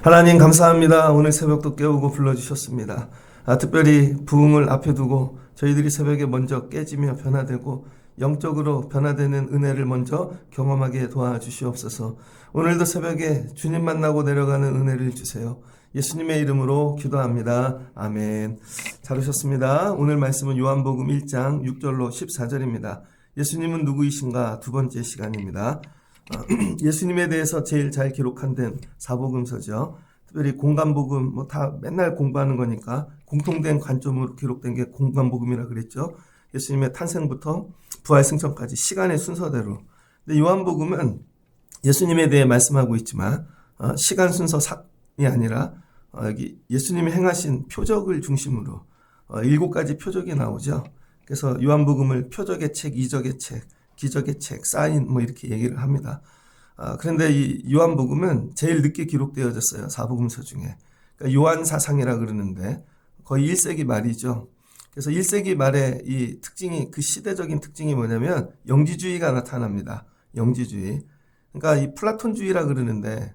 하나님 감사합니다. 오늘 새벽도 깨우고 불러주셨습니다. 특별히 부흥을 앞에 두고 저희들이 새벽에 먼저 깨지며 변화되고 영적으로 변화되는 은혜를 먼저 경험하게 도와주시옵소서. 오늘도 새벽에 주님 만나고 내려가는 은혜를 주세요. 예수님의 이름으로 기도합니다. 아멘. 잘 오셨습니다. 오늘 말씀은 요한복음 1장 6절로 14절입니다. 예수님은 누구이신가 두 번째 시간입니다. 예수님에 대해서 제일 잘 기록한 데는 사복음서죠. 특별히 공간복음 다 맨날 공부하는 거니까 공통된 관점으로 기록된 게 공간복음이라 그랬죠. 예수님의 탄생부터 부활 승천까지 시간의 순서대로. 근데 요한복음은 예수님에 대해 말씀하고 있지만 시간 순서이 아니라 여기 예수님이 행하신 표적을 중심으로 7가지 표적이 나오죠. 그래서 요한복음을 표적의 책, 이적의 책, 기적의 책, 사인 이렇게 얘기를 합니다. 그런데 이 요한복음은 제일 늦게 기록되어졌어요. 사복음서 중에. 그러니까 요한사상이라 그러는데 거의 1세기 말이죠. 그래서 1세기 말에 이 특징이, 그 시대적인 특징이 뭐냐면 영지주의가 나타납니다. 영지주의. 그러니까 이 플라톤주의라 그러는데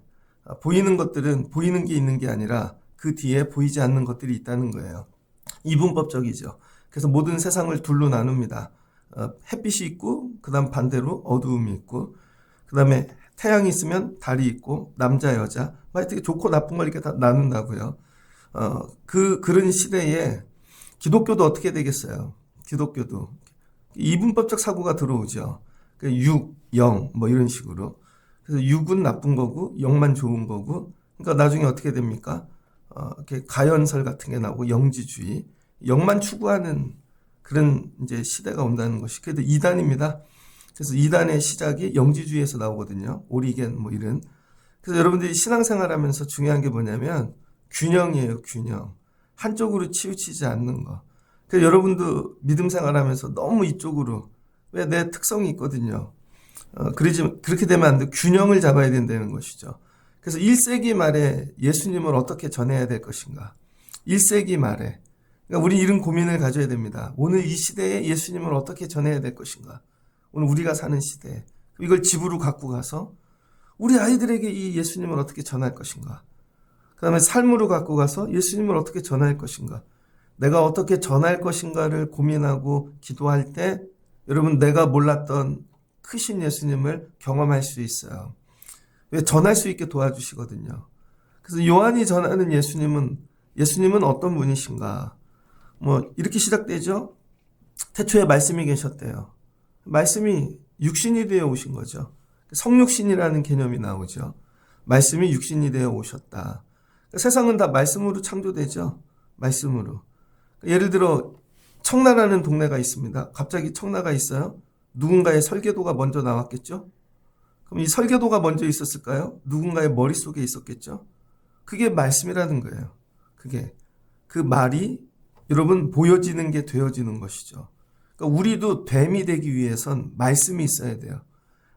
보이는 것들은 보이는 게 있는 게 아니라 그 뒤에 보이지 않는 것들이 있다는 거예요. 이분법적이죠. 그래서 모든 세상을 둘로 나눕니다. 햇빛이 있고 그 다음 반대로 어두움이 있고 그 다음에 태양이 있으면 달이 있고 남자 여자 되게 좋고 나쁜 걸 이렇게 다 나눈다고요. 그런 시대에 기독교도 어떻게 되겠어요? 기독교도 이분법적 사고가 들어오죠. 6, 0 이런 식으로. 그래서 6은 나쁜 거고 0만 좋은 거고. 그러니까 나중에 어떻게 됩니까? 이렇게 가연설 같은 게 나오고 영지주의, 0만 추구하는 그런 이제 시대가 온다는 것이. 그래도 이단입니다. 그래서 이단의 시작이 영지주의에서 나오거든요. 오리겐 이런. 그래서 여러분들이 신앙생활하면서 중요한 게 뭐냐면 균형이에요. 균형. 한쪽으로 치우치지 않는 거. 그래서 여러분도 믿음 생활하면서 너무 이쪽으로, 왜 내 특성이 있거든요. 그렇게 되면 안 돼. 균형을 잡아야 된다는 것이죠. 그래서 1세기 말에 예수님을 어떻게 전해야 될 것인가. 1세기 말에. 그러니까 우리 이런 고민을 가져야 됩니다. 오늘 이 시대에 예수님을 어떻게 전해야 될 것인가. 오늘 우리가 사는 시대에 이걸 집으로 갖고 가서 우리 아이들에게 이 예수님을 어떻게 전할 것인가. 그 다음에 삶으로 갖고 가서 예수님을 어떻게 전할 것인가. 내가 어떻게 전할 것인가를 고민하고 기도할 때 여러분 내가 몰랐던 크신 예수님을 경험할 수 있어요. 왜? 전할 수 있게 도와주시거든요. 그래서 요한이 전하는 예수님은 어떤 분이신가. 이렇게 시작되죠. 태초에 말씀이 계셨대요. 말씀이 육신이 되어 오신 거죠. 성육신이라는 개념이 나오죠. 말씀이 육신이 되어 오셨다. 세상은 다 말씀으로 창조되죠. 말씀으로. 예를 들어 청라라는 동네가 있습니다. 갑자기 청라가 있어요. 누군가의 설계도가 먼저 나왔겠죠. 그럼 이 설계도가 먼저 있었을까요? 누군가의 머릿속에 있었겠죠. 그게 말씀이라는 거예요. 그 말이 여러분 보여지는 게 되어지는 것이죠. 그러니까 우리도 됨이 되기 위해선 말씀이 있어야 돼요.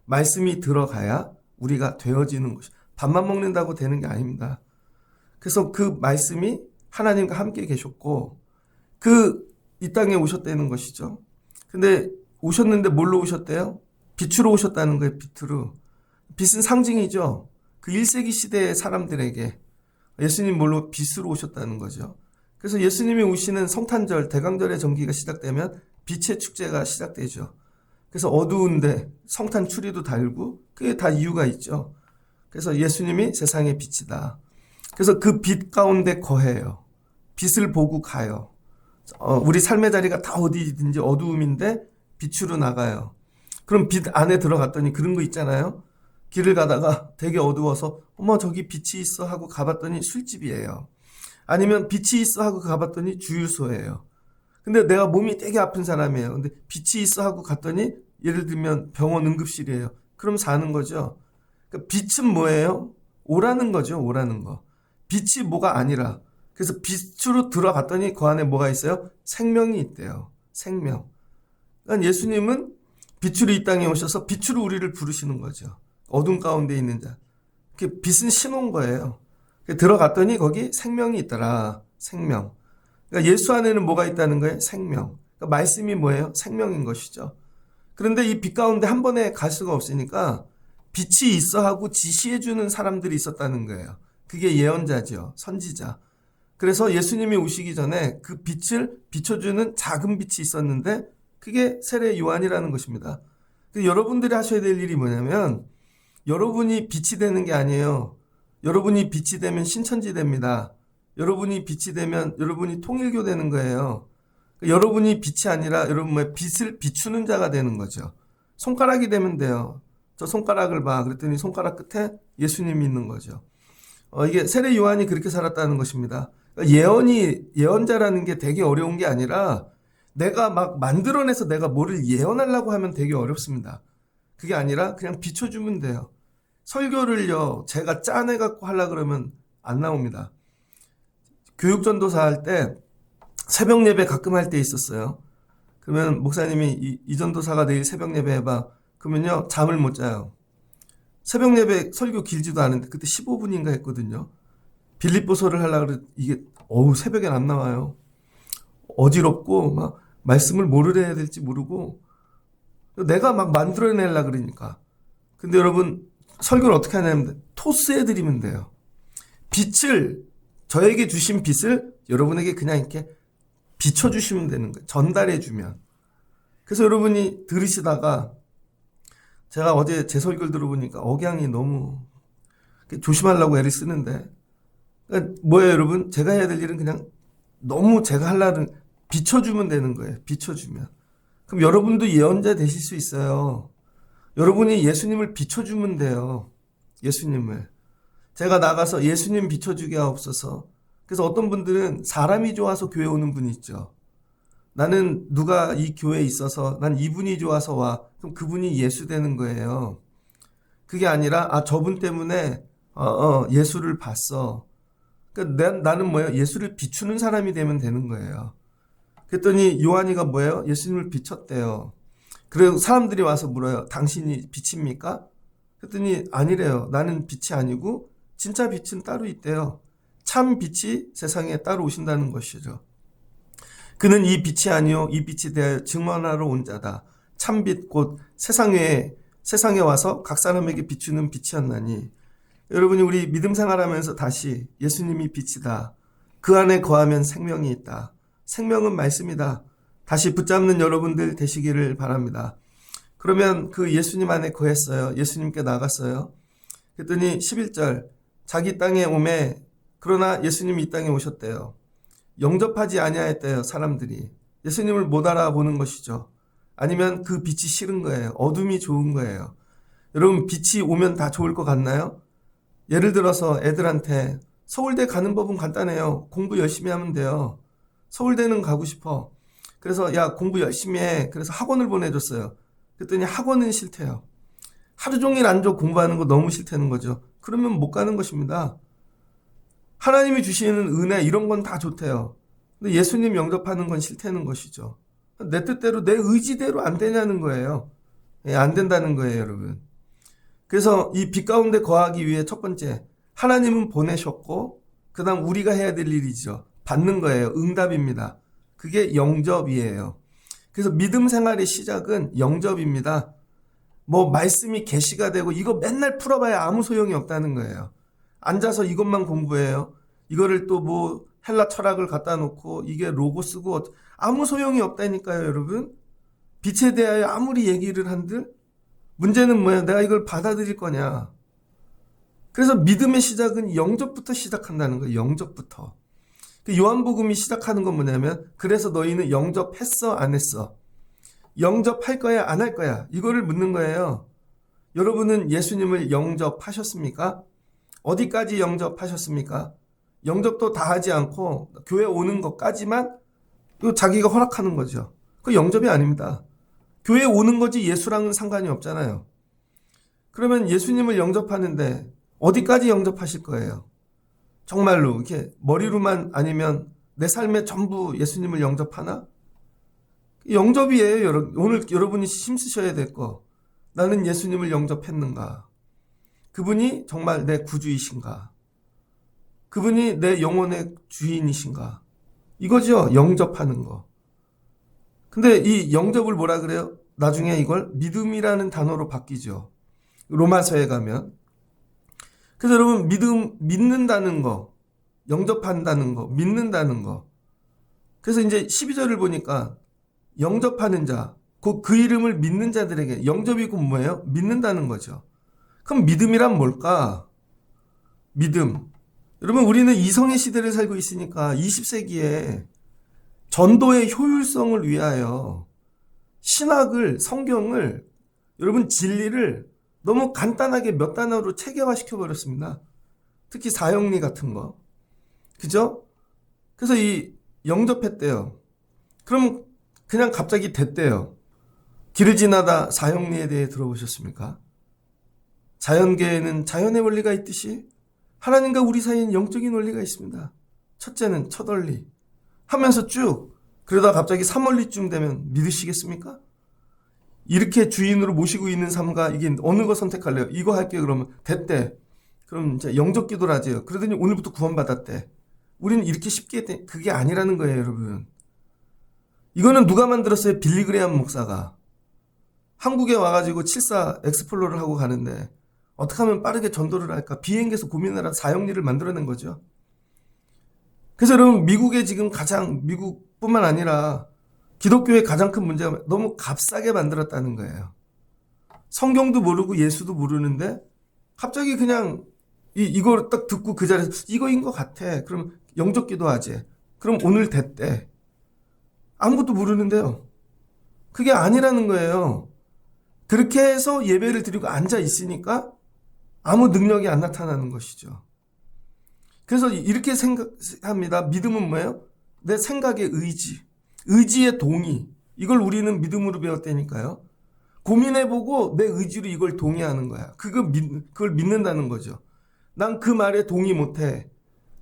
말씀이 들어가야 우리가 되어지는 것이. 밥만 먹는다고 되는 게 아닙니다. 그래서 그 말씀이 하나님과 함께 계셨고 이 땅에 오셨다는 것이죠. 근데 오셨는데 뭘로 오셨대요? 빛으로 오셨다는 거예요. 빛으로. 빛은 상징이죠. 그 1세기 시대의 사람들에게 예수님 뭘로? 빛으로 오셨다는 거죠. 그래서 예수님이 오시는 성탄절, 대강절의 정기가 시작되면 빛의 축제가 시작되죠. 그래서 어두운데 성탄 추리도 달고 그게 다 이유가 있죠. 그래서 예수님이 세상의 빛이다. 그래서 그 빛 가운데 거해요. 빛을 보고 가요. 우리 삶의 자리가 다 어디든지 어두움인데 빛으로 나가요. 그럼 빛 안에 들어갔더니 그런 거 있잖아요. 길을 가다가 되게 어두워서 어머 저기 빛이 있어 하고 가봤더니 술집이에요. 아니면 빛이 있어 하고 가봤더니 주유소예요. 근데 내가 몸이 되게 아픈 사람이에요. 근데 빛이 있어 하고 갔더니 예를 들면 병원 응급실이에요. 그럼 사는 거죠. 그러니까 빛은 뭐예요? 오라는 거죠. 오라는 거. 빛이 뭐가 아니라. 그래서 빛으로 들어갔더니 그 안에 뭐가 있어요? 생명이 있대요. 생명. 그러니까 예수님은 빛으로 이 땅에 오셔서 빛으로 우리를 부르시는 거죠. 어둠 가운데 있는 자. 빛은 신호인 거예요. 들어갔더니 거기 생명이 있더라. 생명. 그러니까 예수 안에는 뭐가 있다는 거예요? 생명. 그러니까 말씀이 뭐예요? 생명인 것이죠. 그런데 이 빛 가운데 한 번에 갈 수가 없으니까 빛이 있어 하고 지시해주는 사람들이 있었다는 거예요. 그게 예언자죠. 선지자. 그래서 예수님이 오시기 전에 그 빛을 비춰주는 작은 빛이 있었는데 그게 세례 요한이라는 것입니다. 여러분들이 하셔야 될 일이 뭐냐면 여러분이 빛이 되는 게 아니에요. 여러분이 빛이 되면 신천지 됩니다. 여러분이 빛이 되면 여러분이 통일교 되는 거예요. 여러분이 빛이 아니라 여러분의 빛을 비추는 자가 되는 거죠. 손가락이 되면 돼요. 저 손가락을 봐. 그랬더니 손가락 끝에 예수님이 있는 거죠. 이게 세례 요한이 그렇게 살았다는 것입니다. 그러니까 예언자라는 게 되게 어려운 게 아니라 내가 막 만들어내서 내가 뭐를 예언하려고 하면 되게 어렵습니다. 그게 아니라 그냥 비춰주면 돼요. 설교를요, 제가 짜내갖고 하려고 그러면 안 나옵니다. 교육전도사 할 때 새벽 예배 가끔 할 때 있었어요. 그러면 목사님이 이 전도사가 내일 새벽 예배 해봐. 그러면요, 잠을 못 자요. 새벽 예배 설교 길지도 않은데 그때 15분인가 했거든요. 빌립보서를 하려고 그랬 이게 새벽엔 안 나와요. 어지럽고 막 말씀을 뭐를 해야 될지 모르고 내가 막 만들어내려고 그러니까. 근데 여러분 설교를 어떻게 하냐면 토스해드리면 돼요. 빛을 저에게 주신 빛을 여러분에게 그냥 이렇게 비춰주시면 되는 거예요. 전달해주면. 그래서 여러분이 들으시다가 제가 어제 제 설교를 들어보니까 억양이 너무 조심하려고 애를 쓰는데 그러니까 뭐예요 여러분? 제가 해야 될 일은 그냥 너무 제가 하려는 비춰주면 되는 거예요. 비춰주면. 그럼 여러분도 예언자 되실 수 있어요. 여러분이 예수님을 비춰주면 돼요. 예수님을. 제가 나가서 예수님 비춰주게 하옵소서. 그래서 어떤 분들은 사람이 좋아서 교회 오는 분이 있죠. 나는 누가 이 교회에 있어서 난 이분이 좋아서 와. 그럼 그분이 예수 되는 거예요. 그게 아니라 저분 때문에 예수를 봤어. 그러니까 나는 뭐예요? 예수를 비추는 사람이 되면 되는 거예요. 그랬더니 요한이가 뭐예요? 예수님을 비췄대요. 그래서 사람들이 와서 물어요. 당신이 빛입니까? 그랬더니 아니래요. 나는 빛이 아니고 진짜 빛은 따로 있대요. 참 빛이 세상에 따로 오신다는 것이죠. 그는 이 빛이 아니요 이 빛에 대하여 증언하러 온 자다. 참빛 곧 세상에 와서 각 사람에게 비추는 빛이었나니. 여러분이 우리 믿음 생활하면서 다시 예수님이 빛이다. 그 안에 거하면 생명이 있다. 생명은 말씀이다. 다시 붙잡는 여러분들 되시기를 바랍니다. 그러면 그 예수님 안에 거했어요. 예수님께 나갔어요. 그랬더니 11절 자기 땅에 오매 그러나 예수님이 이 땅에 오셨대요. 영접하지 아니하였대요. 사람들이. 예수님을 못 알아보는 것이죠. 아니면 그 빛이 싫은 거예요. 어둠이 좋은 거예요. 여러분 빛이 오면 다 좋을 것 같나요? 예를 들어서 애들한테 서울대 가는 법은 간단해요. 공부 열심히 하면 돼요. 서울대는 가고 싶어. 그래서 야 공부 열심히 해. 그래서 학원을 보내줬어요. 그랬더니 학원은 싫대요. 하루 종일 앉아 공부하는 거 너무 싫다는 거죠. 그러면 못 가는 것입니다. 하나님이 주시는 은혜 이런 건 다 좋대요. 근데 예수님 영접하는 건 싫다는 것이죠. 내 뜻대로 내 의지대로 안 되냐는 거예요. 안 된다는 거예요 여러분. 그래서 이 빛 가운데 거하기 위해 첫 번째 하나님은 보내셨고 그 다음 우리가 해야 될 일이죠. 받는 거예요. 응답입니다. 그게 영접이에요. 그래서 믿음 생활의 시작은 영접입니다. 뭐 말씀이 계시가 되고 이거 맨날 풀어봐야 아무 소용이 없다는 거예요. 앉아서 이것만 공부해요. 이거를 또 뭐 헬라 철학을 갖다 놓고 이게 로고 쓰고 아무 소용이 없다니까요 여러분. 빛에 대하여 아무리 얘기를 한들 문제는 뭐야? 내가 이걸 받아들일 거냐. 그래서 믿음의 시작은 영접부터 시작한다는 거예요. 영접부터. 요한복음이 시작하는 건 뭐냐면 그래서 너희는 영접했어 안 했어? 영접할 거야 안 할 거야? 이거를 묻는 거예요. 여러분은 예수님을 영접하셨습니까? 어디까지 영접하셨습니까? 영접도 다 하지 않고 교회 오는 것까지만 자기가 허락하는 거죠. 그거 영접이 아닙니다. 교회 오는 거지 예수랑은 상관이 없잖아요. 그러면 예수님을 영접하는데 어디까지 영접하실 거예요? 정말로 이렇게 머리로만 아니면 내 삶에 전부 예수님을 영접하나? 영접이에요. 오늘 여러분이 힘쓰셔야 될 거. 나는 예수님을 영접했는가? 그분이 정말 내 구주이신가? 그분이 내 영혼의 주인이신가? 이거죠. 영접하는 거. 근데 이 영접을 뭐라 그래요? 나중에 이걸 믿음이라는 단어로 바뀌죠. 로마서에 가면. 그래서 여러분, 믿는다는 거, 영접한다는 거, 믿는다는 거. 그래서 이제 12절을 보니까 영접하는 자, 곧 그 이름을 믿는 자들에게, 영접이 곧 뭐예요? 믿는다는 거죠. 그럼 믿음이란 뭘까? 믿음. 여러분, 우리는 이성의 시대를 살고 있으니까 20세기에 전도의 효율성을 위하여 신학을, 성경을, 여러분 진리를 너무 간단하게 몇 단어로 체계화시켜 버렸습니다. 특히 사형리 같은 거. 그죠? 그래서 이 영접했대요. 그럼 그냥 갑자기 됐대요. 길을 지나다 사형리에 대해 들어보셨습니까? 자연계에는 자연의 원리가 있듯이 하나님과 우리 사이에는 영적인 원리가 있습니다. 첫째는 첫원리 하면서 쭉 그러다 갑자기 삼원리쯤 되면 믿으시겠습니까? 이렇게 주인으로 모시고 있는 삶과 이게 어느 거 선택할래요? 이거 할게요. 그러면 됐대. 그럼 이제 영접 기도를 하죠. 그러더니 오늘부터 구원받았대. 우리는 이렇게 쉽게 그게 아니라는 거예요, 여러분. 이거는 누가 만들었어요? 빌리 그레이엄 목사가. 한국에 와가지고 74 엑스플로러를 하고 가는데 어떻게 하면 빠르게 전도를 할까? 비행기에서 고민을 한 사형리를 만들어낸 거죠. 그래서 여러분, 미국에 지금 미국뿐만 아니라 기독교의 가장 큰 문제가 너무 값싸게 만들었다는 거예요. 성경도 모르고 예수도 모르는데 갑자기 그냥 이걸 딱 듣고 그 자리에서 이거인 것 같아. 그럼 영접 기도하지. 그럼 오늘 됐대. 아무것도 모르는데요. 그게 아니라는 거예요. 그렇게 해서 예배를 드리고 앉아 있으니까 아무 능력이 안 나타나는 것이죠. 그래서 이렇게 생각합니다. 믿음은 뭐예요? 내 생각의 의지, 의지의 동의. 이걸 우리는 믿음으로 배웠다니까요. 고민해보고 내 의지로 이걸 동의하는 거야. 그걸 믿는다는 거죠. 난 그 말에 동의 못해.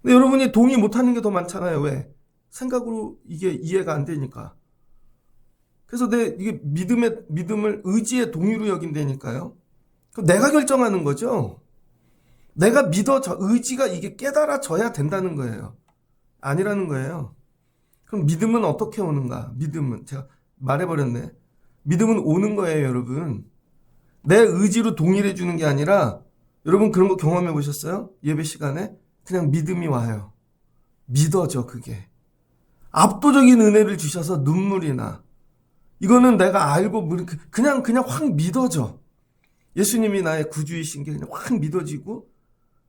근데 여러분이 동의 못하는 게 더 많잖아요. 왜? 생각으로 이게 이해가 안 되니까. 그래서 이게 믿음을 의지의 동의로 여긴다니까요. 내가 결정하는 거죠. 내가 의지가 이게 깨달아져야 된다는 거예요. 아니라는 거예요. 그럼 믿음은 어떻게 오는가? 믿음은, 제가 말해버렸네. 믿음은 오는 거예요, 여러분. 내 의지로 동의를 해주는 게 아니라, 여러분 그런 거 경험해 보셨어요? 예배 시간에? 그냥 믿음이 와요. 믿어져, 그게. 압도적인 은혜를 주셔서 눈물이 나. 이거는 내가 알고, 그냥 확 믿어져. 예수님이 나의 구주이신 게 그냥 확 믿어지고,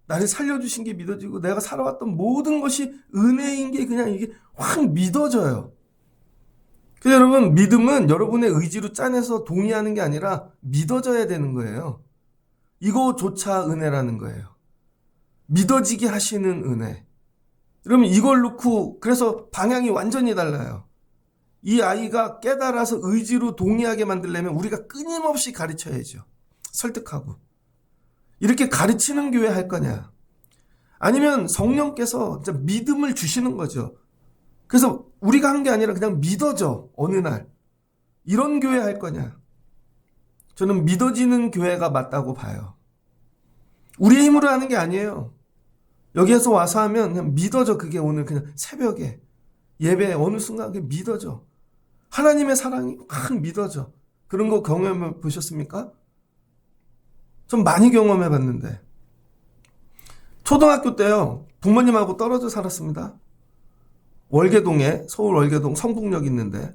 나를 살려주신 게 믿어지고, 내가 살아왔던 모든 것이 은혜인 게 그냥 이게 확 믿어져요. 그래서 여러분, 믿음은 여러분의 의지로 짜내서 동의하는 게 아니라 믿어져야 되는 거예요. 이거조차 은혜라는 거예요. 믿어지게 하시는 은혜. 그러면 이걸 놓고, 그래서 방향이 완전히 달라요. 이 아이가 깨달아서 의지로 동의하게 만들려면 우리가 끊임없이 가르쳐야죠. 설득하고. 이렇게 가르치는 교회 할 거냐? 아니면 성령께서 진짜 믿음을 주시는 거죠. 그래서 우리가 한 게 아니라 그냥 믿어져, 어느 날. 이런 교회 할 거냐? 저는 믿어지는 교회가 맞다고 봐요. 우리의 힘으로 하는 게 아니에요. 여기에서 와서 하면 그냥 믿어져. 그게 오늘 그냥 새벽에 예배 어느 순간 그게 믿어져. 하나님의 사랑이 확 믿어져. 그런 거 경험해 보셨습니까? 좀 많이 경험해 봤는데. 초등학교 때요, 부모님하고 떨어져 살았습니다. 월계동에, 서울 월계동 성북역 있는데,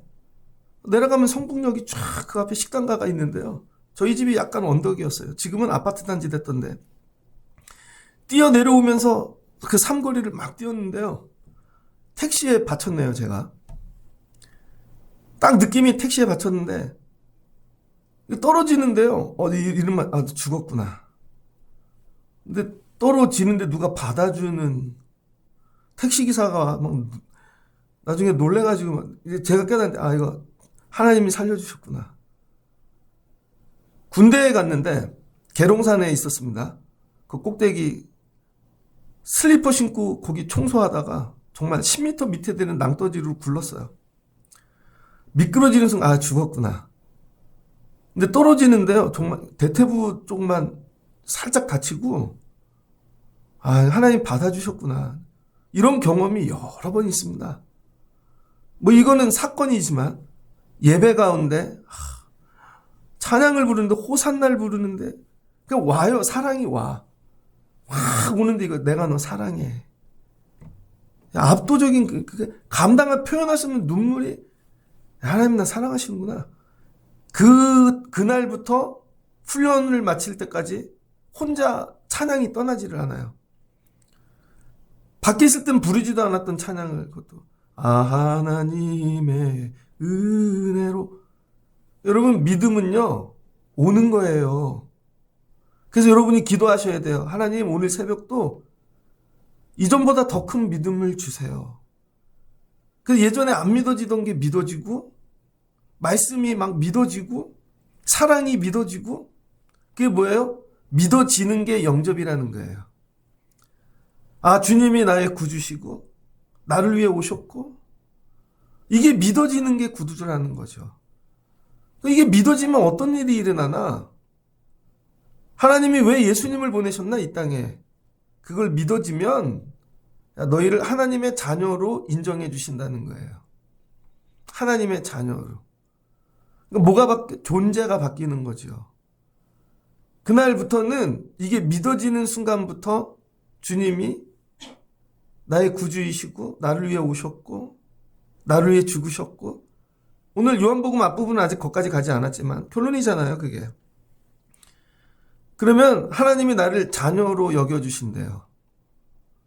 내려가면 성북역이 쫙 그 앞에 식당가가 있는데요. 저희 집이 약간 언덕이었어요. 지금은 아파트 단지 됐던데. 뛰어 내려오면서 그 삼거리를 막 뛰었는데요. 택시에 받쳤네요, 제가. 딱 느낌이 택시에 받쳤는데, 떨어지는데요. 이러면, 죽었구나. 근데 떨어지는데 누가 받아주는 택시기사가 막 나중에 놀래가지고, 제가 깨달았는데, 이거 하나님이 살려주셨구나. 군대에 갔는데, 계룡산에 있었습니다. 그 꼭대기 슬리퍼 신고 거기 청소하다가 정말 10m 밑에 되는 낭떠지로 굴렀어요. 미끄러지는 순간, 죽었구나. 근데 떨어지는데요, 정말 대퇴부 쪽만 살짝 다치고, 하나님 받아주셨구나. 이런 경험이 여러 번 있습니다. 뭐 이거는 사건이지만, 예배 가운데 찬양을 부르는데 호산나를 부르는데 그냥 와요. 사랑이 와. 확 오는데 이거 내가 너 사랑해. 압도적인 감당할 표현할 수 없는 눈물이 하나님 나 사랑하시는구나. 그날부터 훈련을 마칠 때까지 혼자 찬양이 떠나지를 않아요. 밖에 있을 땐 부르지도 않았던 찬양을 그것도 하나님의 은혜로. 여러분 믿음은요 오는 거예요. 그래서 여러분이 기도하셔야 돼요. 하나님 오늘 새벽도 이전보다 더 큰 믿음을 주세요. 그래서 예전에 안 믿어지던 게 믿어지고 말씀이 막 믿어지고 사랑이 믿어지고 그게 뭐예요? 믿어지는 게 영접이라는 거예요. 아 주님이 나의 구주시고 나를 위해 오셨고 이게 믿어지는 게 구주라는 거죠. 이게 믿어지면 어떤 일이 일어나나? 하나님이 왜 예수님을 보내셨나 이 땅에? 그걸 믿어지면 너희를 하나님의 자녀로 인정해 주신다는 거예요. 하나님의 자녀로. 뭐가 존재가 바뀌는 거죠. 그날부터는 이게 믿어지는 순간부터 주님이 나의 구주이시고 나를 위해 오셨고 나를 위해 죽으셨고 오늘 요한복음 앞부분은 아직 거기까지 가지 않았지만 결론이잖아요 그게. 그러면 하나님이 나를 자녀로 여겨주신대요.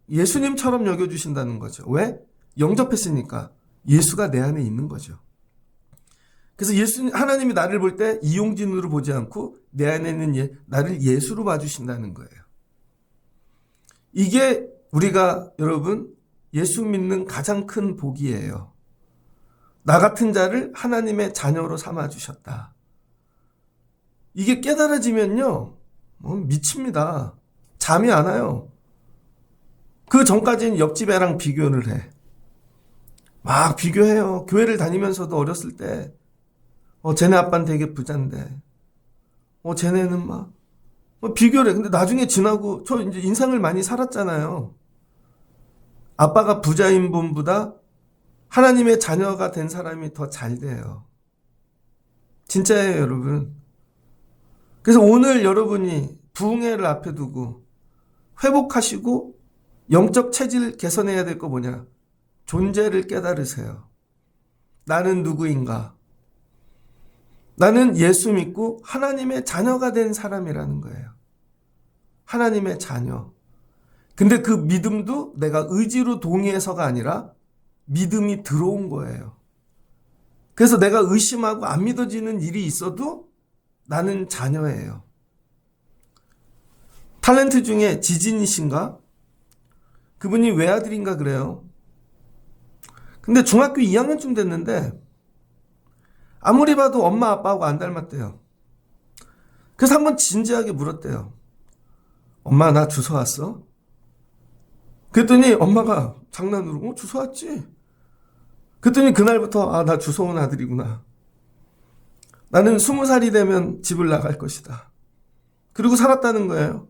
예수님처럼 여겨주신다는 거죠. 왜? 영접했으니까. 예수가 내 안에 있는 거죠. 그래서 하나님이 나를 볼 때 이용진으로 보지 않고 내 안에 있는 나를 예수로 봐주신다는 거예요. 이게 우리가 여러분 예수 믿는 가장 큰 복이에요. 나 같은 자를 하나님의 자녀로 삼아주셨다. 이게 깨달아지면요. 미칩니다. 잠이 안 와요. 그 전까지는 옆집 애랑 비교를 해. 막 비교해요. 교회를 다니면서도 어렸을 때 쟤네 아빠는 되게 부잔데 쟤네는 막 비교를 해. 근데 나중에 지나고 저 이제 인생을 많이 살았잖아요. 아빠가 부자인 분보다 하나님의 자녀가 된 사람이 더 잘 돼요. 진짜예요, 여러분. 그래서 오늘 여러분이 부흥회를 앞에 두고 회복하시고 영적 체질 개선해야 될 거 뭐냐? 존재를 깨달으세요. 나는 누구인가? 나는 예수 믿고 하나님의 자녀가 된 사람이라는 거예요. 하나님의 자녀. 근데 그 믿음도 내가 의지로 동의해서가 아니라 믿음이 들어온 거예요. 그래서 내가 의심하고 안 믿어지는 일이 있어도 나는 자녀예요. 탤런트 중에 지진이 씨인가? 그분이 외아들인가 그래요. 근데 중학교 2학년쯤 됐는데 아무리 봐도 엄마 아빠하고 안 닮았대요. 그래서 한번 진지하게 물었대요. 엄마 나 주워 왔어? 그랬더니 엄마가 장난으로 주워 왔지? 그랬더니 그날부터 나 주워 온 아들이구나. 나는 20살이 되면 집을 나갈 것이다. 그리고 살았다는 거예요.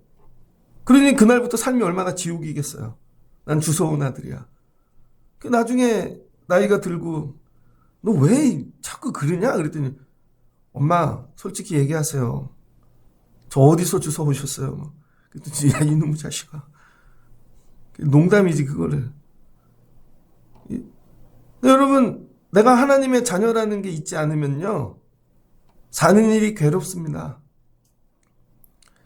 그러니 그날부터 삶이 얼마나 지옥이겠어요. 난 주워 온 아들이야. 나중에 나이가 들고 너 왜 자꾸 그러냐? 그랬더니 엄마 솔직히 얘기하세요. 저 어디서 주워 오셨어요? 그랬더니 야 이놈의 자식아. 농담이지 그거를. 여러분 내가 하나님의 자녀라는 게 있지 않으면요. 사는 일이 괴롭습니다.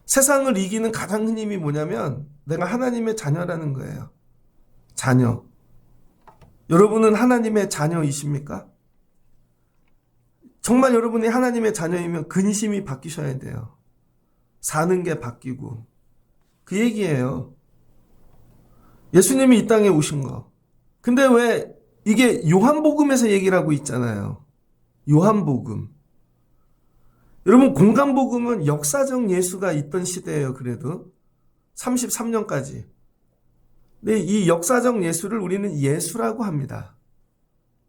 세상을 이기는 가장 큰 힘이 뭐냐면 내가 하나님의 자녀라는 거예요. 자녀. 여러분은 하나님의 자녀이십니까? 정말 여러분이 하나님의 자녀이면 근심이 바뀌셔야 돼요. 사는 게 바뀌고. 그 얘기예요. 예수님이 이 땅에 오신 거. 근데 왜 이게 요한복음에서 얘기를 하고 있잖아요. 요한복음. 여러분 공간복음은 역사적 예수가 있던 시대예요. 그래도 33년까지. 근데 이 역사적 예수를 우리는 예수라고 합니다.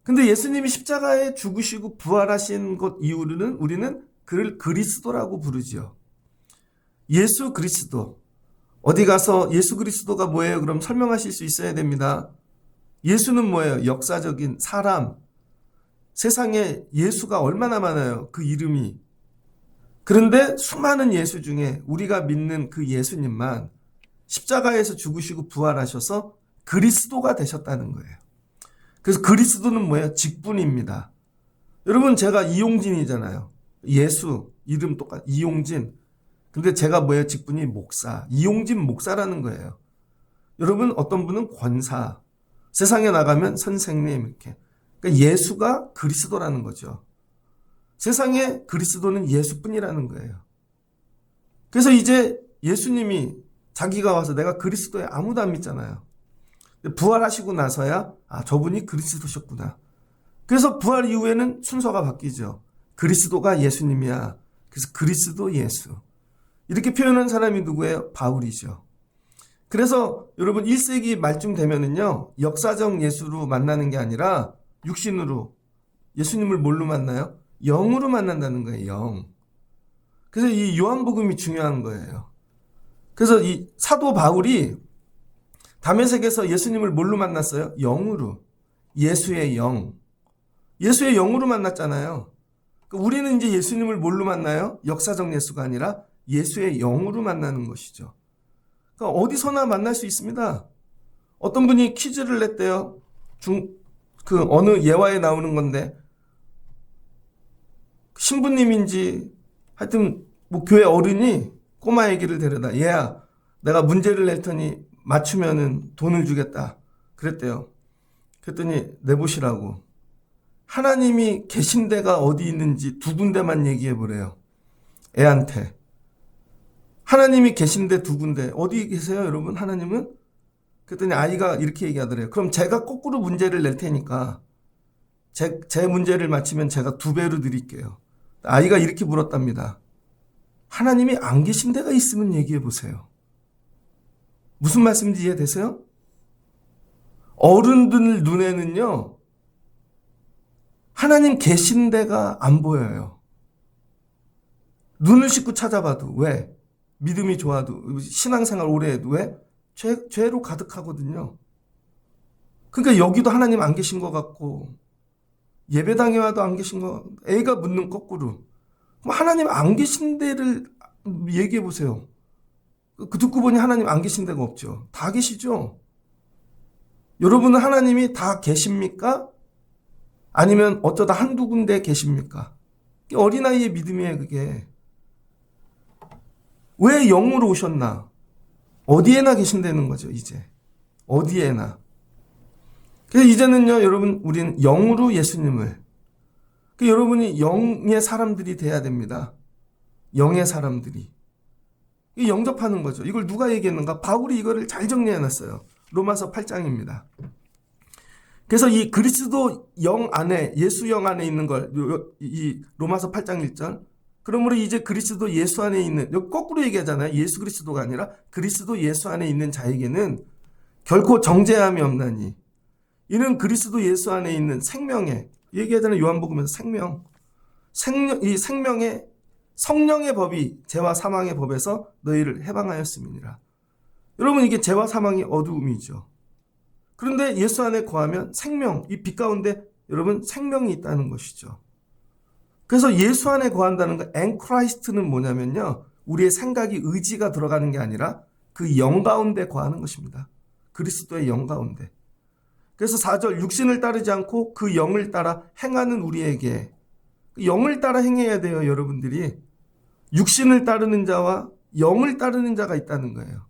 근데 예수님이 십자가에 죽으시고 부활하신 것 이후로는 우리는 그를 그리스도라고 부르죠. 예수 그리스도. 어디 가서 예수 그리스도가 뭐예요? 그럼 설명하실 수 있어야 됩니다. 예수는 뭐예요? 역사적인 사람. 세상에 예수가 얼마나 많아요. 그 이름이. 그런데 수많은 예수 중에 우리가 믿는 그 예수님만 십자가에서 죽으시고 부활하셔서 그리스도가 되셨다는 거예요. 그래서 그리스도는 뭐예요? 직분입니다. 여러분, 제가 이용진이잖아요. 예수 이름 똑같 이용진. 근데 제가 뭐예요? 직분이 목사. 이용진 목사라는 거예요. 여러분, 어떤 분은 권사, 세상에 나가면 선생님, 이렇게. 그러니까 예수가 그리스도라는 거죠. 세상에 그리스도는 예수뿐이라는 거예요. 그래서 이제 예수님이 자기가 와서 내가 그리스도에 아무도 안 믿잖아요. 부활하시고 나서야 저분이 그리스도셨구나. 그래서 부활 이후에는 순서가 바뀌죠. 그리스도가 예수님이야. 그래서 그리스도 예수. 이렇게 표현한 사람이 누구예요? 바울이죠. 그래서 여러분 1세기 말쯤 되면은요, 역사적 예수로 만나는 게 아니라 육신으로, 예수님을 뭘로 만나요? 영으로 만난다는 거예요. 영. 그래서 이 요한복음이 중요한 거예요. 그래서 이 사도 바울이 다메섹에서 예수님을 뭘로 만났어요? 영으로. 예수의 영. 예수의 영으로 만났잖아요. 우리는 이제 예수님을 뭘로 만나요? 역사적 예수가 아니라 예수의 영으로 만나는 것이죠. 그러니까 어디서나 만날 수 있습니다. 어떤 분이 퀴즈를 냈대요. 어느 예화에 나오는 건데, 신부님인지 하여튼 뭐 교회 어른이 꼬마 애기를 데려다, 얘야, 내가 문제를 낼 테니 맞추면은 돈을 주겠다. 그랬대요. 그랬더니 내보시라고. 하나님이 계신 데가 어디 있는지 두 군데만 얘기해 보래요. 애한테. 하나님이 계신 데 두 군데. 어디 계세요, 여러분? 하나님은? 그랬더니 아이가 이렇게 얘기하더래요. 그럼 제가 거꾸로 문제를 낼 테니까 제 문제를 맞히면 제가 2배로 드릴게요. 아이가 이렇게 물었답니다. 하나님이 안 계신 데가 있으면 얘기해 보세요. 무슨 말씀인지 이해되세요? 어른들 눈에는요, 하나님 계신 데가 안 보여요. 눈을 씻고 찾아봐도. 왜? 믿음이 좋아도, 신앙생활 오래 해도. 왜? 죄로 가득하거든요. 그러니까 여기도 하나님 안 계신 것 같고, 예배당에 와도 안 계신 거, 애가 묻는 거꾸로. 하나님 안 계신 데를 얘기해 보세요. 그 듣고 보니 하나님 안 계신 데가 없죠. 다 계시죠? 여러분은 하나님이 다 계십니까? 아니면 어쩌다 한두 군데 계십니까? 어린아이의 믿음이에요, 그게. 왜 영으로 오셨나? 어디에나 계신다는 거죠, 이제. 어디에나. 그래서 이제는요, 여러분, 우리는 영으로 예수님을. 여러분이 영의 사람들이 돼야 됩니다. 영의 사람들이. 영접하는 거죠. 이걸 누가 얘기했는가? 바울이 이거를 잘 정리해놨어요. 로마서 8장입니다. 그래서 이 그리스도 영 안에, 예수 영 안에 있는 걸, 이 로마서 8장 1절. 그러므로 이제 그리스도 예수 안에 있는, 여기 거꾸로 얘기하잖아요. 예수 그리스도가 아니라 그리스도 예수 안에 있는 자에게는 결코 정죄함이 없나니. 이는 그리스도 예수 안에 있는 생명의, 얘기하잖아요. 요한복음에서 생명. 이 생명의 성령의 법이 죄와 사망의 법에서 너희를 해방하였음이니라. 여러분, 이게 죄와 사망이 어두움이죠. 그런데 예수 안에 거하면 생명, 이 빛 가운데 여러분 생명이 있다는 것이죠. 그래서 예수 안에 거한다는 거, 앵크라이스트는 뭐냐면요, 우리의 생각이, 의지가 들어가는 게 아니라 그 영 가운데 거하는 것입니다. 그리스도의 영 가운데. 그래서 4절, 육신을 따르지 않고 그 영을 따라 행하는 우리에게, 영을 따라 행해야 돼요, 여러분들이. 육신을 따르는 자와 영을 따르는 자가 있다는 거예요.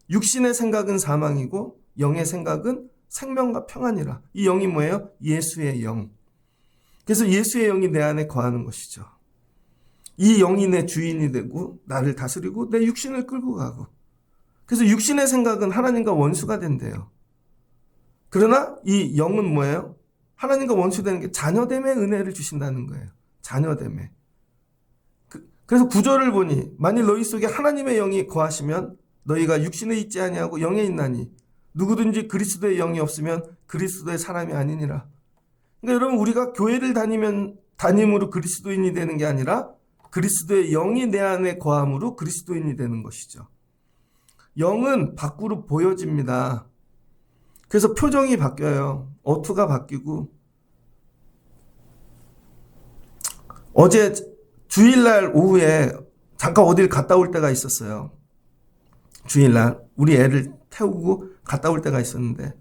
육신의 생각은 사망이고 영의 생각은 생명과 평안이라. 이 영이 뭐예요? 예수의 영. 그래서 예수의 영이 내 안에 거하는 것이죠. 이 영이 내 주인이 되고 나를 다스리고 내 육신을 끌고 가고. 그래서 육신의 생각은 하나님과 원수가 된대요. 그러나 이 영은 뭐예요? 하나님과 원수되는 게 자녀됨의 은혜를 주신다는 거예요. 자녀됨의. 그래서 구절을 보니 만일 너희 속에 하나님의 영이 거하시면 너희가 육신에 있지 아니하고 영에 있나니 누구든지 그리스도의 영이 없으면 그리스도의 사람이 아니니라. 그러니까 여러분, 우리가 교회를 다님으로 그리스도인이 되는 게 아니라 그리스도의 영이 내 안에 거함으로 그리스도인이 되는 것이죠. 영은 밖으로 보여집니다. 그래서 표정이 바뀌어요. 어투가 바뀌고 어제 주일날 오후에 잠깐 어딜 갔다 올 때가 있었어요. 주일날 우리 애를 태우고 갔다 올 때가 있었는데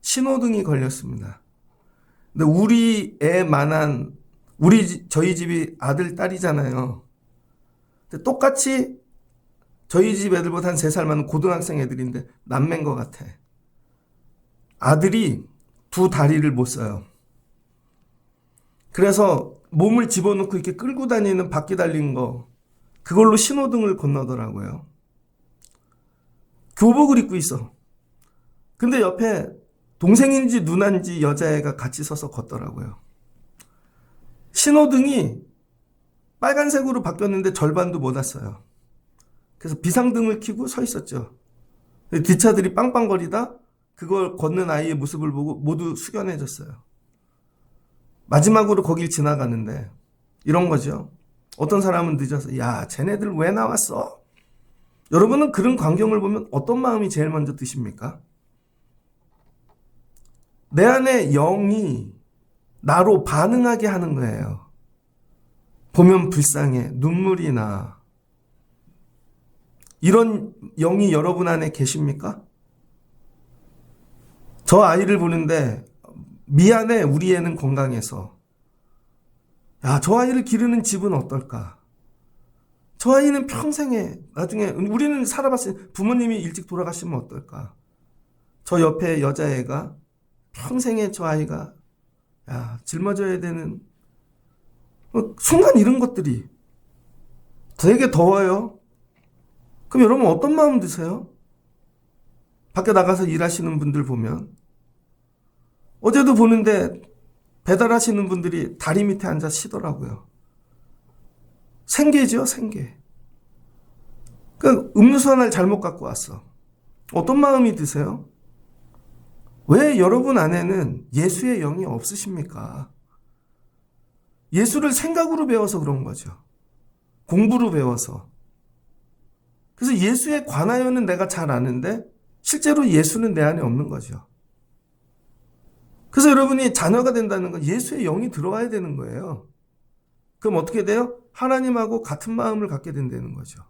신호등이 걸렸습니다. 근데 우리 애만한 저희 집이 아들 딸이잖아요. 근데 똑같이 저희 집 애들보다 한 3살 많은 고등학생 애들인데 남매인 것 같아. 아들이 두 다리를 못 써요. 그래서 몸을 집어넣고 이렇게 끌고 다니는 바퀴 달린 거, 그걸로 신호등을 건너더라고요. 교복을 입고 있어. 근데 옆에 동생인지 누나인지 여자애가 같이 서서 걷더라고요. 신호등이 빨간색으로 바뀌었는데 절반도 못 왔어요. 그래서 비상등을 켜고 서 있었죠. 뒷차들이 빵빵거리다 그걸 걷는 아이의 모습을 보고 모두 숙연해졌어요. 마지막으로 거길 지나가는데 이런 거죠. 어떤 사람은 늦어서 야, 쟤네들 왜 나왔어? 여러분은 그런 광경을 보면 어떤 마음이 제일 먼저 드십니까? 내 안에 영이 나로 반응하게 하는 거예요. 보면 불쌍해. 눈물이 나. 이런 영이 여러분 안에 계십니까? 저 아이를 보는데 미안해, 우리 애는 건강해서. 야, 저 아이를 기르는 집은 어떨까? 저 아이는 평생에 나중에 우리는 살아봤으니 부모님이 일찍 돌아가시면 어떨까? 저 옆에 여자애가 평생에 저 아이가 짊어져야 되는 순간 이런 것들이 되게 더워요. 그럼 여러분 어떤 마음 드세요? 밖에 나가서 일하시는 분들 보면 어제도 보는데 배달하시는 분들이 다리 밑에 앉아 쉬더라고요. 생계죠, 생계. 그러니까 음료수 하나를 잘못 갖고 왔어. 어떤 마음이 드세요? 왜 여러분 안에는 예수의 영이 없으십니까? 예수를 생각으로 배워서 그런 거죠. 공부로 배워서. 그래서 예수에 관하여는 내가 잘 아는데 실제로 예수는 내 안에 없는 거죠. 그래서 여러분이 자녀가 된다는 건 예수의 영이 들어와야 되는 거예요. 그럼 어떻게 돼요? 하나님하고 같은 마음을 갖게 된다는 거죠.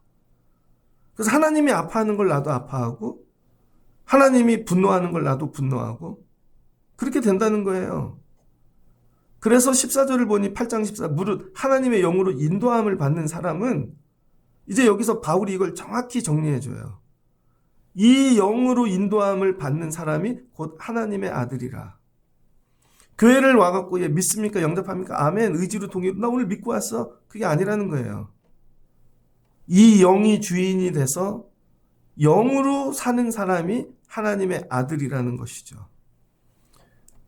그래서 하나님이 아파하는 걸 나도 아파하고 하나님이 분노하는 걸 나도 분노하고 그렇게 된다는 거예요. 그래서 14절을 보니 8장 14 무릇 하나님의 영으로 인도함을 받는 사람은 이제 여기서 바울이 이걸 정확히 정리해 줘요. 이 영으로 인도함을 받는 사람이 곧 하나님의 아들이라. 교회를 와갖고 믿습니까? 영접합니까? 아멘. 의지로 동의로 나 오늘 믿고 왔어. 그게 아니라는 거예요. 이 영이 주인이 돼서 영으로 사는 사람이 하나님의 아들이라는 것이죠.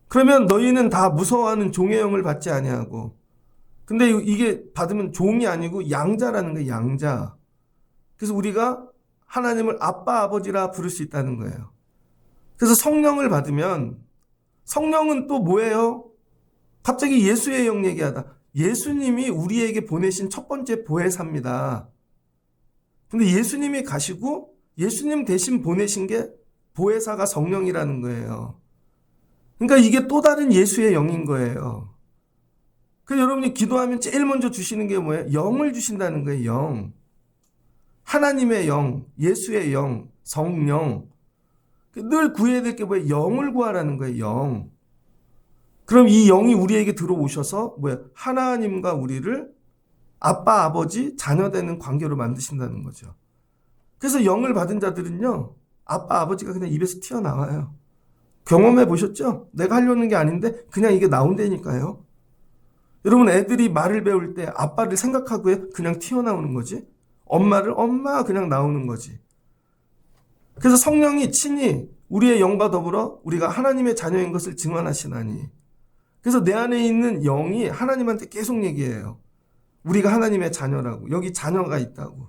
그러면 너희는 다 무서워하는 종의 영을 받지 아니하고 근데 이게 받으면 종이 아니고 양자라는 거예요. 양자. 그래서 우리가 하나님을 아빠 아버지라 부를 수 있다는 거예요. 그래서 성령을 받으면 성령은 또 뭐예요? 갑자기 예수의 영 얘기하다. 예수님이 우리에게 보내신 첫 번째 보혜사입니다. 근데 예수님이 가시고 예수님 대신 보내신 게 보혜사가 성령이라는 거예요. 그러니까 이게 또 다른 예수의 영인 거예요. 그래서 여러분이 기도하면 제일 먼저 주시는 게 뭐예요? 영을 주신다는 거예요. 영. 하나님의 영, 예수의 영, 성령. 늘 구해야 될 게 뭐예요? 영을 구하라는 거예요. 영. 그럼 이 영이 우리에게 들어오셔서 하나님과 우리를 아빠, 아버지, 자녀 되는 관계로 만드신다는 거죠. 그래서 영을 받은 자들은요. 아빠, 아버지가 그냥 입에서 튀어나와요. 경험해 보셨죠? 내가 하려는 게 아닌데 그냥 이게 나온다니까요. 여러분 애들이 말을 배울 때 아빠를 생각하고 그냥 튀어나오는 거지. 엄마를 엄마 그냥 나오는 거지. 그래서 성령이 친히 우리의 영과 더불어 우리가 하나님의 자녀인 것을 증언하시나니. 그래서 내 안에 있는 영이 하나님한테 계속 얘기해요. 우리가 하나님의 자녀라고. 여기 자녀가 있다고.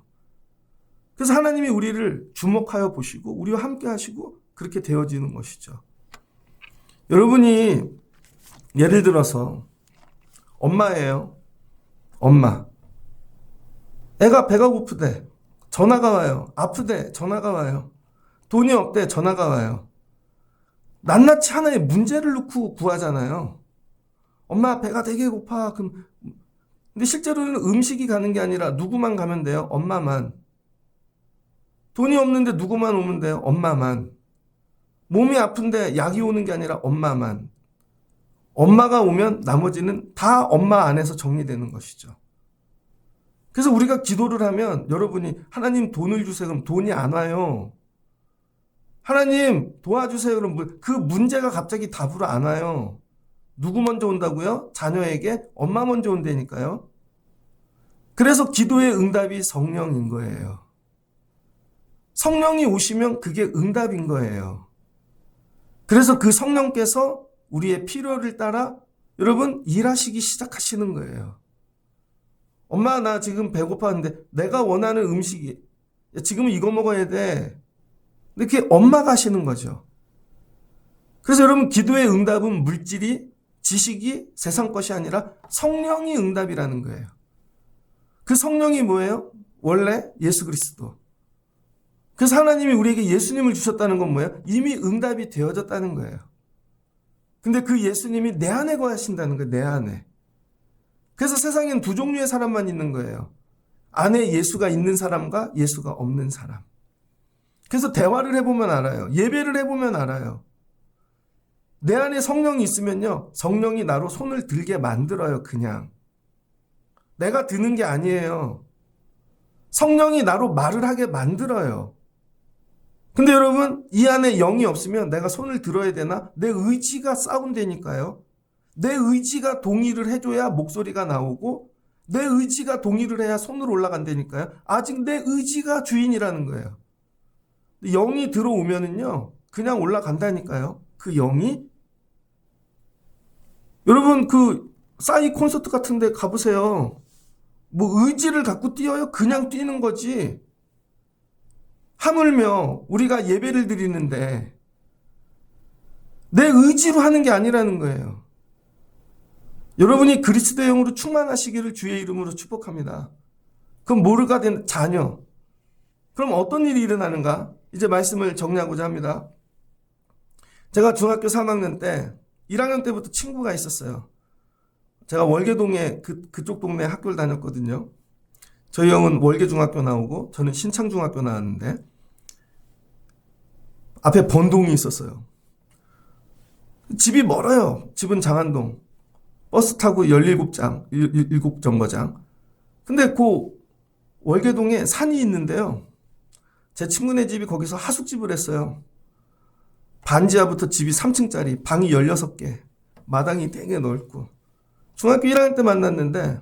그래서 하나님이 우리를 주목하여 보시고 우리와 함께 하시고 그렇게 되어지는 것이죠. 여러분이 예를 들어서 엄마예요. 엄마. 애가 배가 고프대. 전화가 와요. 아프대. 전화가 와요. 돈이 없대. 전화가 와요. 낱낱이 하나의 문제를 놓고 구하잖아요. 엄마 배가 되게 고파. 그럼 근데 실제로는 음식이 가는 게 아니라 누구만 가면 돼요? 엄마만. 돈이 없는데 누구만 오면 돼요? 엄마만. 몸이 아픈데 약이 오는 게 아니라 엄마만. 엄마가 오면 나머지는 다 엄마 안에서 정리되는 것이죠. 그래서 우리가 기도를 하면 여러분이 하나님 돈을 주세요. 그럼 돈이 안 와요. 하나님 도와주세요. 그럼 그 문제가 갑자기 답으로 안 와요. 누구 먼저 온다고요? 자녀에게 엄마 먼저 온다니까요. 그래서 기도의 응답이 성령인 거예요. 성령이 오시면 그게 응답인 거예요. 그래서 그 성령께서 우리의 필요를 따라 여러분 일하시기 시작하시는 거예요. 엄마 나 지금 배고파는데 내가 원하는 음식이 지금은 이거 먹어야 돼. 근데 그게 엄마가 하시는 거죠. 그래서 여러분 기도의 응답은 물질이 지식이 세상 것이 아니라 성령이 응답이라는 거예요. 그 성령이 뭐예요? 원래 예수 그리스도. 그래서 하나님이 우리에게 예수님을 주셨다는 건 뭐예요? 이미 응답이 되어졌다는 거예요. 근데 그 예수님이 내 안에 거하신다는 거예요. 내 안에. 그래서 세상엔 두 종류의 사람만 있는 거예요. 안에 예수가 있는 사람과 예수가 없는 사람. 그래서 대화를 해보면 알아요. 예배를 해보면 알아요. 내 안에 성령이 있으면요. 성령이 나로 손을 들게 만들어요. 그냥. 내가 드는 게 아니에요. 성령이 나로 말을 하게 만들어요. 근데 여러분 이 안에 영이 없으면 내가 손을 들어야 되나? 내 의지가 싸운다니까요. 내 의지가 동의를 해줘야 목소리가 나오고 내 의지가 동의를 해야 손으로 올라간다니까요. 아직 내 의지가 주인이라는 거예요. 영이 들어오면은요 그냥 올라간다니까요. 그 영이 여러분 그 싸이 콘서트 같은 데 가보세요. 뭐 의지를 갖고 뛰어요? 그냥 뛰는 거지. 하물며 우리가 예배를 드리는데 내 의지로 하는 게 아니라는 거예요. 여러분이 그리스도의 영으로 충만하시기를 주의 이름으로 축복합니다. 그럼 모르가 된 자녀. 그럼 어떤 일이 일어나는가? 이제 말씀을 정리하고자 합니다. 제가 중학교 3학년 때 1학년 때부터 친구가 있었어요. 제가 월계동에 그쪽 동네 학교를 다녔거든요. 저희 형은 월계중학교 나오고 저는 신창중학교 나왔는데 앞에 번동이 있었어요. 집이 멀어요. 집은 장안동. 버스 타고 17정거장. 근데 그 월계동에 산이 있는데요. 제 친구네 집이 거기서 하숙집을 했어요. 반지하부터 집이 3층짜리, 방이 16개, 마당이 되게 넓고. 중학교 1학년 때 만났는데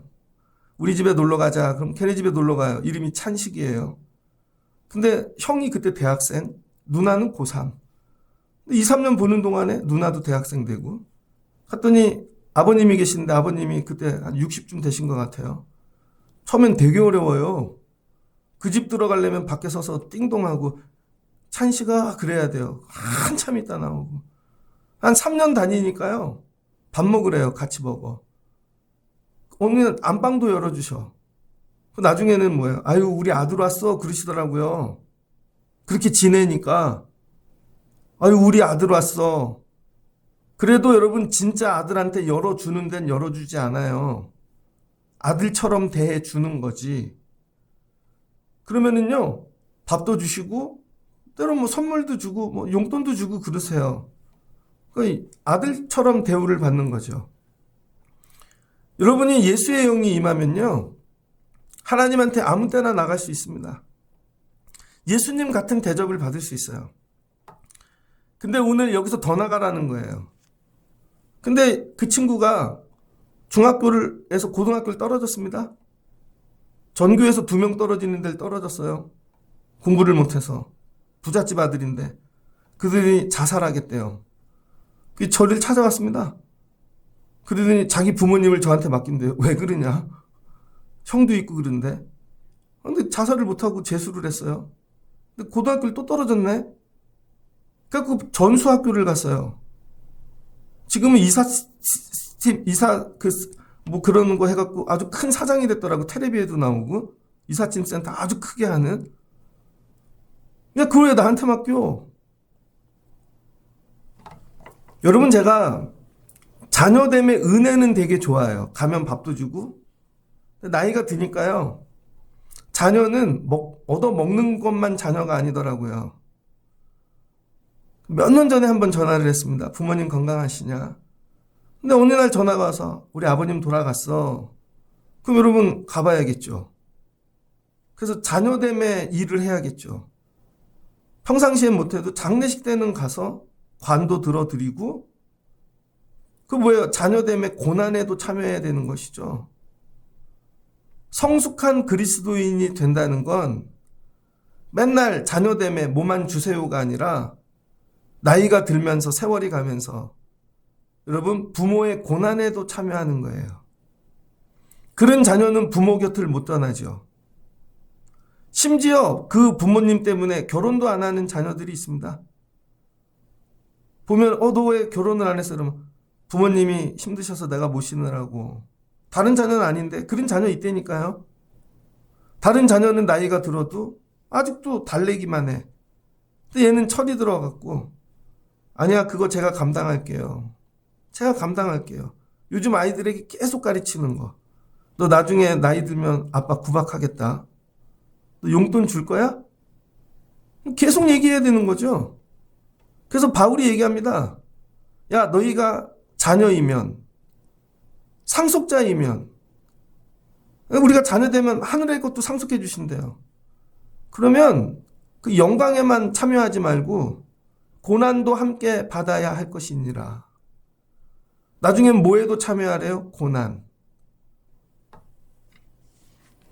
우리 집에 놀러 가자. 그럼 걔네 집에 놀러 가요. 이름이 찬식이에요. 근데 형이 그때 대학생, 누나는 고3. 2, 3년 보는 동안에 누나도 대학생 되고 갔더니 아버님이 계신데 아버님이 그때 한 60쯤 되신 것 같아요. 처음엔 되게 어려워요. 그 집 들어가려면 밖에 서서 띵동하고 찬식아 그래야 돼요. 한참 있다 나오고. 한 3년 다니니까요. 밥 먹으래요. 같이 먹어. 오늘 안방도 열어주셔. 나중에는 뭐예요? 아유 우리 아들 왔어 그러시더라고요. 그렇게 지내니까 아유 우리 아들 왔어. 그래도 여러분 진짜 아들한테 열어주는 데는 열어주지 않아요. 아들처럼 대해주는 거지. 그러면은요 밥도 주시고 때로 뭐 선물도 주고 뭐 용돈도 주고 그러세요. 그러니까 아들처럼 대우를 받는 거죠. 여러분이 예수의 영이 임하면요 하나님한테 아무 때나 나갈 수 있습니다. 예수님 같은 대접을 받을 수 있어요. 근데 오늘 여기서 더 나가라는 거예요. 근데 그 친구가 중학교에서 고등학교를 떨어졌습니다. 전교에서 2명 떨어지는 데를 떨어졌어요. 공부를 못해서. 부잣집 아들인데 그들이 자살하겠대요. 그 저를 찾아왔습니다. 그러더니 자기 부모님을 저한테 맡긴대요. 왜 그러냐? 형도 있고 그런데. 근데 자살을 못하고 재수를 했어요. 근데 고등학교를 또 떨어졌네. 그래서 전수학교를 갔어요. 지금은 뭐 그러는 거 해갖고 아주 큰 사장이 됐더라고. 텔레비에도 나오고 이삿짐 센터 아주 크게 하는. 야, 그걸 왜 나한테 맡겨? 여러분 제가 자녀됨의 은혜는 되게 좋아요. 가면 밥도 주고 나이가 드니까요, 자녀는 얻어먹는 것만 자녀가 아니더라고요. 몇 년 전에 한번 전화를 했습니다. 부모님 건강하시냐? 근데 어느 날 전화가 와서 우리 아버님 돌아갔어. 그럼 여러분 가봐야겠죠. 그래서 자녀됨에 일을 해야겠죠. 평상시엔 못해도 장례식 때는 가서 관도 들어드리고, 그 뭐예요? 자녀됨의 고난에도 참여해야 되는 것이죠. 성숙한 그리스도인이 된다는 건 맨날 자녀됨에 뭐만 주세요가 아니라 나이가 들면서 세월이 가면서 여러분 부모의 고난에도 참여하는 거예요. 그런 자녀는 부모 곁을 못 떠나죠. 심지어 그 부모님 때문에 결혼도 안 하는 자녀들이 있습니다. 보면 너 왜 결혼을 안 했어? 그러면 부모님이 힘드셔서 내가 모시느라고. 다른 자녀는 아닌데 그런 자녀 있다니까요. 다른 자녀는 나이가 들어도 아직도 달래기만 해. 근데 얘는 철이 들어갖고 아니야 그거 제가 감당할게요. 제가 감당할게요. 요즘 아이들에게 계속 가르치는 거. 너 나중에 나이 들면 아빠 구박하겠다. 너 용돈 줄 거야? 계속 얘기해야 되는 거죠. 그래서 바울이 얘기합니다. 야 너희가 자녀이면 상속자이면 우리가 자녀 되면 하늘의 것도 상속해 주신대요. 그러면 그 영광에만 참여하지 말고 고난도 함께 받아야 할 것이니라. 나중엔 뭐에도 참여하래요? 고난.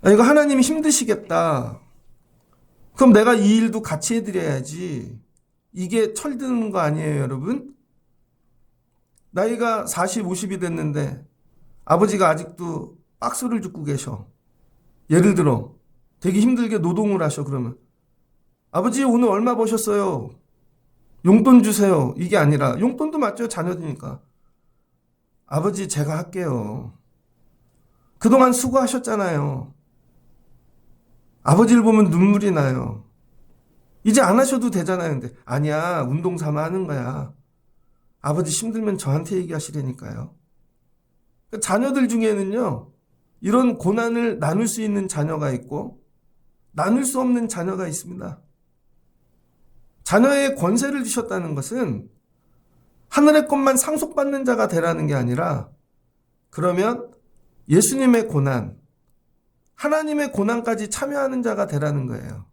이거 하나님이 힘드시겠다. 그럼 내가 이 일도 같이 해드려야지. 이게 철드는 거 아니에요, 여러분? 나이가 40, 50이 됐는데 아버지가 아직도 박스를 줍고 계셔. 예를 들어 되게 힘들게 노동을 하셔. 그러면 아버지 오늘 얼마 버셨어요? 용돈 주세요. 이게 아니라 용돈도 맞죠. 자녀들이니까. 아버지 제가 할게요. 그동안 수고하셨잖아요. 아버지를 보면 눈물이 나요. 이제 안 하셔도 되잖아요. 근데 아니야 운동 삼아 하는 거야. 아버지 힘들면 저한테 얘기하시라니까요. 자녀들 중에는요. 이런 고난을 나눌 수 있는 자녀가 있고 나눌 수 없는 자녀가 있습니다. 자녀의 권세를 주셨다는 것은 하늘의 것만 상속받는 자가 되라는 게 아니라 그러면 예수님의 고난, 하나님의 고난까지 참여하는 자가 되라는 거예요.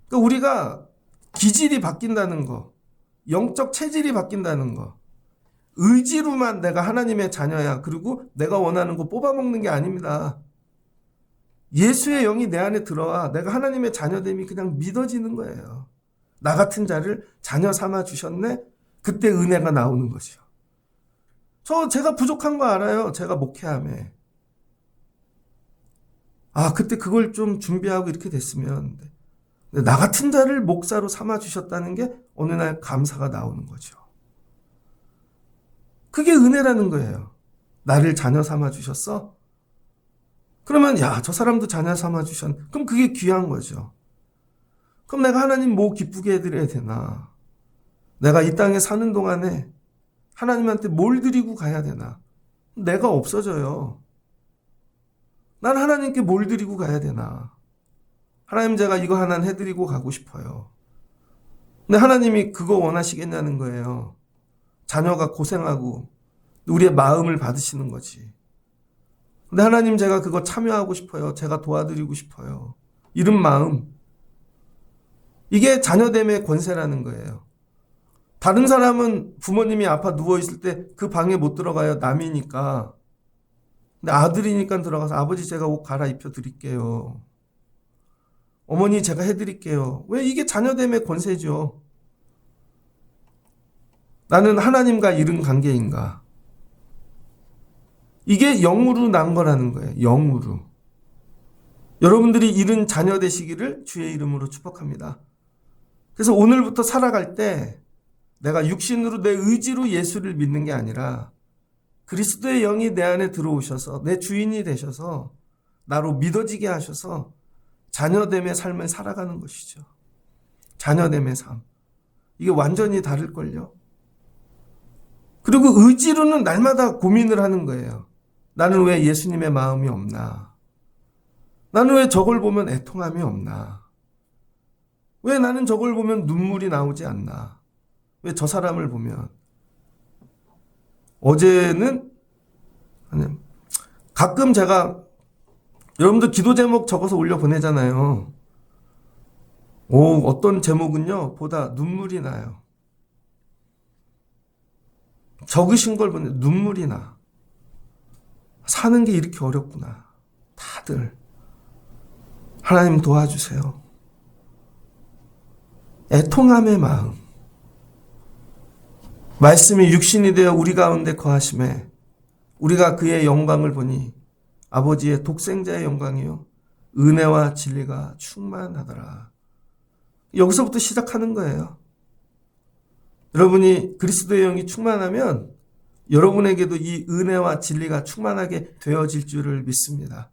그러니까 우리가 기질이 바뀐다는 거, 영적 체질이 바뀐다는 거, 의지로만 내가 하나님의 자녀야. 그리고 내가 원하는 거 뽑아먹는 게 아닙니다. 예수의 영이 내 안에 들어와 내가 하나님의 자녀됨이 그냥 믿어지는 거예요. 나 같은 자를 자녀 삼아 주셨네? 그때 은혜가 나오는 거죠. 제가 부족한 거 알아요. 제가 목회함에. 그때 그걸 좀 준비하고 이렇게 됐으면. 나 같은 자를 목사로 삼아 주셨다는 게 어느 날 감사가 나오는 거죠. 그게 은혜라는 거예요. 나를 자녀 삼아 주셨어? 그러면 저 사람도 자녀 삼아 주셨네. 그럼 그게 귀한 거죠. 그럼 내가 하나님 뭐 기쁘게 해드려야 되나? 내가 이 땅에 사는 동안에 하나님한테 뭘 드리고 가야 되나? 내가 없어져요. 난 하나님께 뭘 드리고 가야 되나? 하나님 제가 이거 하나는 해드리고 가고 싶어요. 근데 하나님이 그거 원하시겠냐는 거예요. 자녀가 고생하고 우리의 마음을 받으시는 거지. 근데 하나님 제가 그거 참여하고 싶어요. 제가 도와드리고 싶어요. 이런 마음. 이게 자녀됨의 권세라는 거예요. 다른 사람은 부모님이 아파 누워있을 때 그 방에 못 들어가요. 남이니까. 근데 아들이니까 들어가서 아버지 제가 옷 갈아입혀 드릴게요. 어머니 제가 해드릴게요. 왜? 이게 자녀됨의 권세죠. 나는 하나님과 이런 관계인가? 이게 영으로 난 거라는 거예요. 영으로. 여러분들이 이런 자녀 되시기를 주의 이름으로 축복합니다. 그래서 오늘부터 살아갈 때 내가 육신으로 내 의지로 예수를 믿는 게 아니라 그리스도의 영이 내 안에 들어오셔서 내 주인이 되셔서 나로 믿어지게 하셔서 자녀됨의 삶을 살아가는 것이죠. 자녀됨의 삶. 이게 완전히 다를걸요. 그리고 의지로는 날마다 고민을 하는 거예요. 나는 왜 예수님의 마음이 없나? 나는 왜 저걸 보면 애통함이 없나? 왜 나는 저걸 보면 눈물이 나오지 않나? 왜 저 사람을 보면? 어제는 가끔 제가 여러분들 기도 제목 적어서 올려 보내잖아요. 어떤 제목은요 보다 눈물이 나요. 적으신 걸 보면 눈물이 나. 사는 게 이렇게 어렵구나. 다들 하나님 도와주세요. 애통함의 마음. 말씀이 육신이 되어 우리 가운데 거하심에 우리가 그의 영광을 보니 아버지의 독생자의 영광이요 은혜와 진리가 충만하더라. 여기서부터 시작하는 거예요. 여러분이 그리스도의 영이 충만하면 여러분에게도 이 은혜와 진리가 충만하게 되어질 줄을 믿습니다.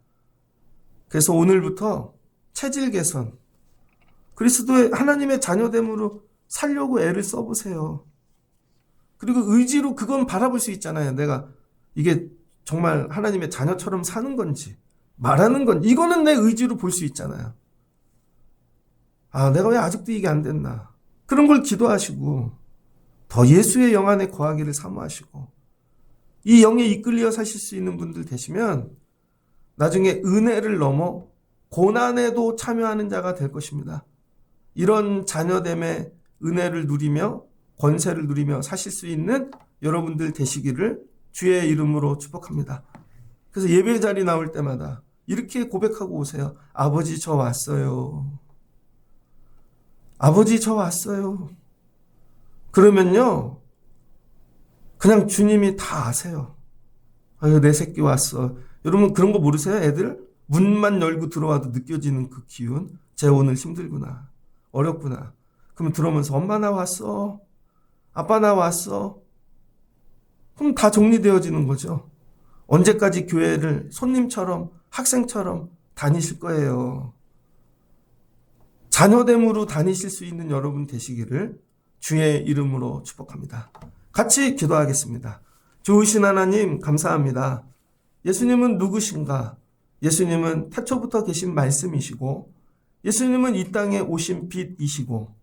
그래서 오늘부터 체질 개선, 그리스도의 하나님의 자녀됨으로 살려고 애를 써보세요. 그리고 의지로 그건 바라볼 수 있잖아요. 내가 이게 정말 하나님의 자녀처럼 사는 건지 말하는 건지 이거는 내 의지로 볼 수 있잖아요. 내가 왜 아직도 이게 안 됐나. 그런 걸 기도하시고 더 예수의 영 안에 거하기를 사모하시고 이 영에 이끌려 사실 수 있는 분들 되시면 나중에 은혜를 넘어 고난에도 참여하는 자가 될 것입니다. 이런 자녀됨의 은혜를 누리며 권세를 누리며 사실 수 있는 여러분들 되시기를 주의 이름으로 축복합니다. 그래서 예배 자리 나올 때마다 이렇게 고백하고 오세요. 아버지 저 왔어요. 아버지 저 왔어요. 그러면요 그냥 주님이 다 아세요. 아유 내 새끼 왔어. 여러분 그런 거 모르세요? 애들 문만 열고 들어와도 느껴지는 그 기운. 쟤 오늘 힘들구나. 어렵구나. 그러면 들어오면서 엄마 나 왔어. 아빠 나 왔어. 그럼 다 정리되어지는 거죠. 언제까지 교회를 손님처럼 학생처럼 다니실 거예요. 자녀됨으로 다니실 수 있는 여러분 되시기를 주의 이름으로 축복합니다. 같이 기도하겠습니다. 좋으신 하나님 감사합니다. 예수님은 누구신가? 예수님은 태초부터 계신 말씀이시고 예수님은 이 땅에 오신 빛이시고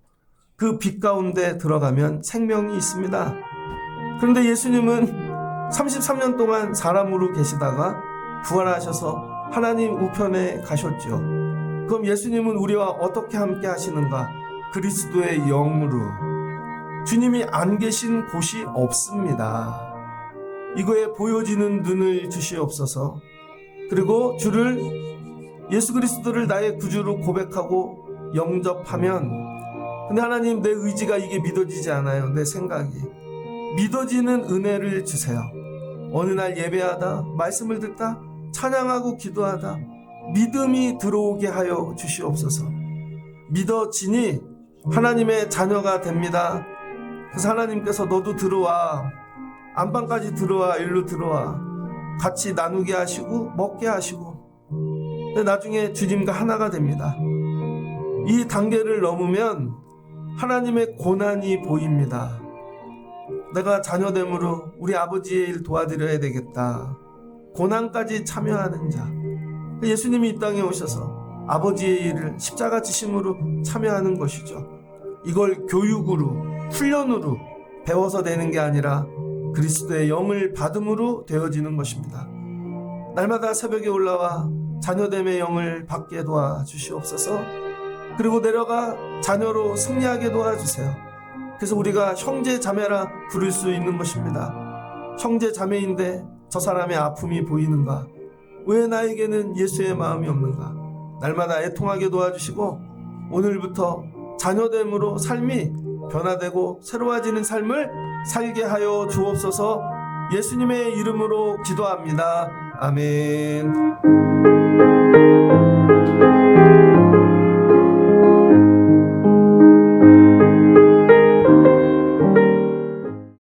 그 빛 가운데 들어가면 생명이 있습니다. 그런데 예수님은 33년 동안 사람으로 계시다가 부활하셔서 하나님 우편에 가셨죠. 그럼 예수님은 우리와 어떻게 함께 하시는가? 그리스도의 영으로. 주님이 안 계신 곳이 없습니다. 이거에 보여지는 눈을 주시옵소서. 그리고 주를 예수 그리스도를 나의 구주로 고백하고 영접하면 근데 하나님 내 의지가 이게 믿어지지 않아요. 내 생각이. 믿어지는 은혜를 주세요. 어느 날 예배하다 말씀을 듣다 찬양하고 기도하다 믿음이 들어오게 하여 주시옵소서. 믿어지니 하나님의 자녀가 됩니다. 그래서 하나님께서 너도 들어와. 안방까지 들어와. 일로 들어와. 같이 나누게 하시고 먹게 하시고 근데 나중에 주님과 하나가 됩니다. 이 단계를 넘으면 하나님의 고난이 보입니다. 내가 자녀됨으로 우리 아버지의 일 도와드려야 되겠다. 고난까지 참여하는 자. 예수님이 이 땅에 오셔서 아버지의 일을 십자가 지심으로 참여하는 것이죠. 이걸 교육으로 훈련으로 배워서 되는 게 아니라 그리스도의 영을 받음으로 되어지는 것입니다. 날마다 새벽에 올라와 자녀됨의 영을 받게 도와주시옵소서. 그리고 내려가 자녀로 승리하게 도와주세요. 그래서 우리가 형제 자매라 부를 수 있는 것입니다. 형제 자매인데 저 사람의 아픔이 보이는가? 왜 나에게는 예수의 마음이 없는가? 날마다 애통하게 도와주시고 오늘부터 자녀됨으로 삶이 변화되고 새로워지는 삶을 살게 하여 주옵소서. 예수님의 이름으로 기도합니다. 아멘.